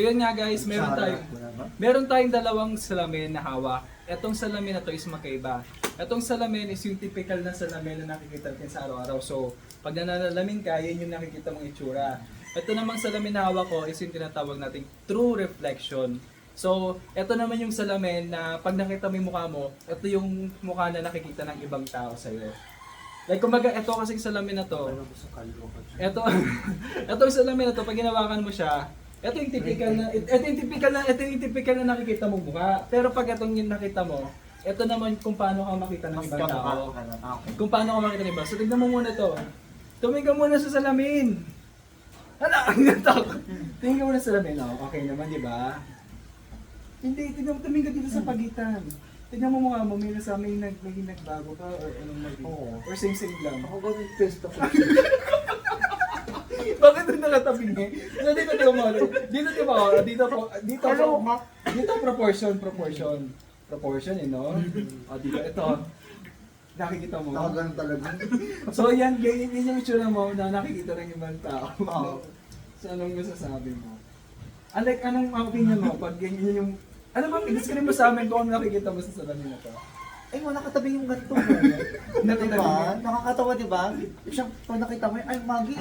Yun nga guys, meron tayong dalawang salamin na hawak. Etong salamin na to is magkaiba. Etong salamin is yung typical na salamin na nakikita natin sa araw-araw. So, pag nananalamin ka, yan yung nakikita mong itsura. Ito namang salamin na hawak ko is yung tinatawag nating true reflection. So, ito naman yung salamin na pag nakita mo yung mukha mo, ito yung mukha na nakikita ng ibang tao sa'yo. Like, kumaga, ito kasi salamin na to. Ito yung salamin na to, pag ginawakan mo siya, ito yung typical na nakikita mong mukha. Pero pag itong yung nakita mo, ito naman kung paano ka makita ng ibang tao. Kung paano ka makita ng iba. So tignan mo muna to. Tumingin ka muna sa salamin. Ano? Tingin ka muna sa salamin. Oh, okay naman, di ba? Hindi, tumingin ka dito sa pagitan. Tignan mo mukha mo, may nagbago ka or anong naging. Or same lang. Ako ganun test ako. Bakit doon nakatabing eh? So, dito proportion eh, no? O, dito, ito. Nakikita mo. Nakaganon talaga. So, yan yung itsura mo na nakikita ng ibang tao. So, anong masasabi mo? Anong opinion mo pag ganyan yung... Ano ba, i-describe mo sa amin kung ano nakikita mo sa salamin na to? Ay, wala katabi yung ganito mo. Nakatabi Diba? mo? Nakakatawa, diba? Siyang, pag nakita mo, ay, Maggie,